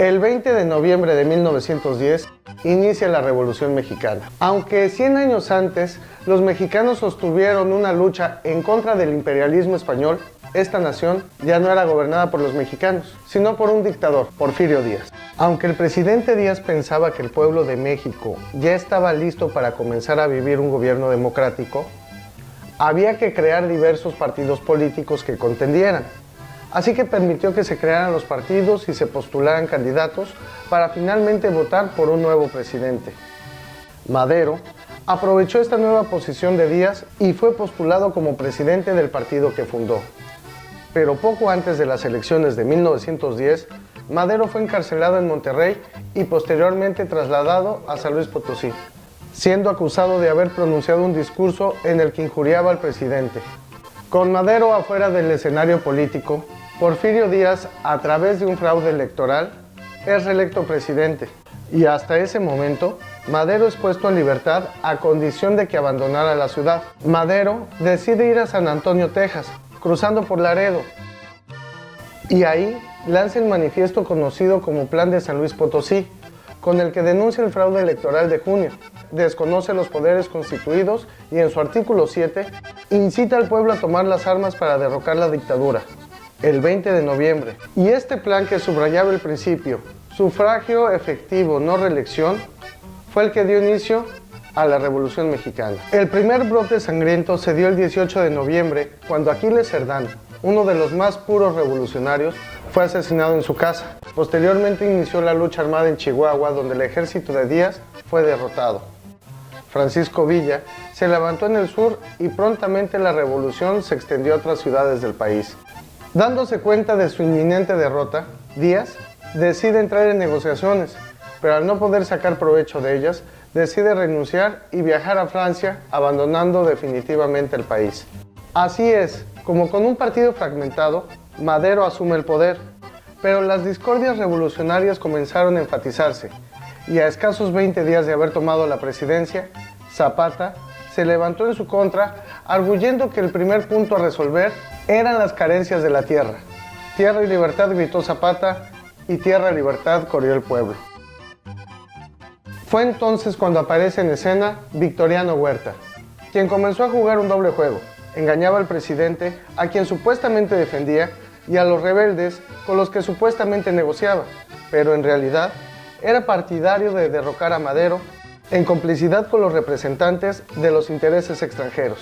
El 20 de noviembre de 1910 inicia la Revolución Mexicana. Aunque 100 años antes los mexicanos sostuvieron una lucha en contra del imperialismo español, esta nación ya no era gobernada por los mexicanos, sino por un dictador, Porfirio Díaz. Aunque el presidente Díaz pensaba que el pueblo de México ya estaba listo para comenzar a vivir un gobierno democrático, había que crear diversos partidos políticos que contendieran. Así que permitió que se crearan los partidos y se postularan candidatos para finalmente votar por un nuevo presidente. Madero aprovechó esta nueva posición de Díaz y fue postulado como presidente del partido que fundó. Pero poco antes de las elecciones de 1910, Madero fue encarcelado en Monterrey y posteriormente trasladado a San Luis Potosí, siendo acusado de haber pronunciado un discurso en el que injuriaba al presidente. Con Madero afuera del escenario político, Porfirio Díaz, a través de un fraude electoral, es reelecto presidente. Y hasta ese momento, Madero es puesto en libertad a condición de que abandonara la ciudad. Madero decide ir a San Antonio, Texas, cruzando por Laredo. Y ahí lanza el manifiesto conocido como Plan de San Luis Potosí, con el que denuncia el fraude electoral de junio, desconoce los poderes constituidos y en su artículo 7 incita al pueblo a tomar las armas para derrocar la dictadura. El 20 de noviembre. Y este plan, que subrayaba el principio sufragio efectivo, no reelección, fue el que dio inicio a la Revolución Mexicana. El primer brote sangriento se dio el 18 de noviembre, cuando Aquiles Cerdán, uno de los más puros revolucionarios, fue asesinado en su casa. Posteriormente inició la lucha armada en Chihuahua, donde el ejército de Díaz fue derrotado. Francisco Villa se levantó en el sur y prontamente la revolución se extendió a otras ciudades del país. Dándose cuenta de su inminente derrota, Díaz decide entrar en negociaciones, pero al no poder sacar provecho de ellas, decide renunciar y viajar a Francia, abandonando definitivamente el país. Así es, como con un partido fragmentado, Madero asume el poder, pero las discordias revolucionarias comenzaron a enfatizarse, y a escasos 20 días de haber tomado la presidencia, Zapata se levantó en su contra, arguyendo que el primer punto a resolver eran las carencias de la tierra. Tierra y libertad, gritó Zapata, y tierra y libertad, corrió el pueblo. Fue entonces cuando aparece en escena Victoriano Huerta, quien comenzó a jugar un doble juego. Engañaba al presidente, a quien supuestamente defendía, y a los rebeldes, con los que supuestamente negociaba, pero en realidad era partidario de derrocar a Madero, en complicidad con los representantes de los intereses extranjeros.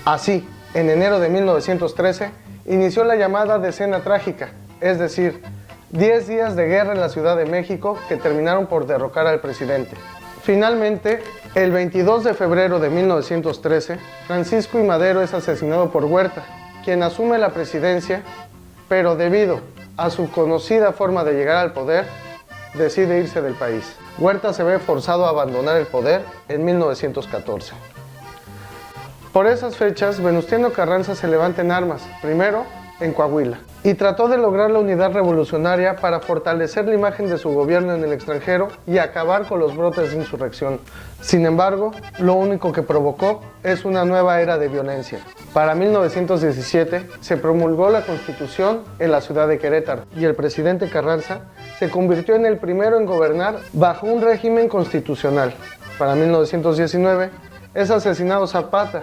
Así, en enero de 1913, inició la llamada Decena Trágica, es decir, 10 días de guerra en la Ciudad de México que terminaron por derrocar al presidente. Finalmente, el 22 de febrero de 1913, Francisco I. Madero es asesinado por Huerta, quien asume la presidencia, pero debido a su conocida forma de llegar al poder, decide irse del país. Huerta se ve forzado a abandonar el poder en 1914. Por esas fechas, Venustiano Carranza se levanta en armas, primero en Coahuila, y trató de lograr la unidad revolucionaria para fortalecer la imagen de su gobierno en el extranjero y acabar con los brotes de insurrección. Sin embargo, lo único que provocó es una nueva era de violencia. Para 1917 se promulgó la Constitución en la ciudad de Querétaro y el presidente Carranza se convirtió en el primero en gobernar bajo un régimen constitucional. Para 1919 es asesinado Zapata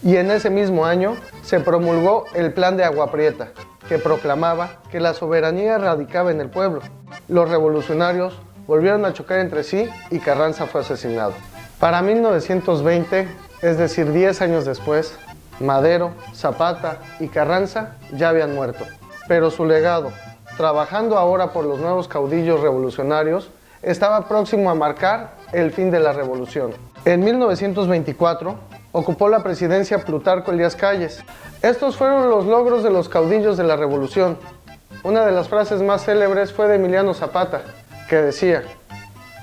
y en ese mismo año se promulgó el Plan de Agua Prieta, que proclamaba que la soberanía radicaba en el pueblo. Los revolucionarios volvieron a chocar entre sí y Carranza fue asesinado. Para 1920, es decir, 10 años después, Madero, Zapata y Carranza ya habían muerto, pero su legado, trabajando ahora por los nuevos caudillos revolucionarios, estaba próximo a marcar el fin de la revolución. En 1924, ocupó la presidencia Plutarco Elías Calles. Estos fueron los logros de los caudillos de la revolución. Una de las frases más célebres fue de Emiliano Zapata, que decía: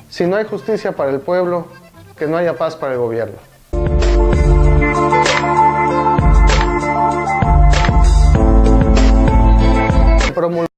si no hay justicia para el pueblo, que no haya paz para el gobierno.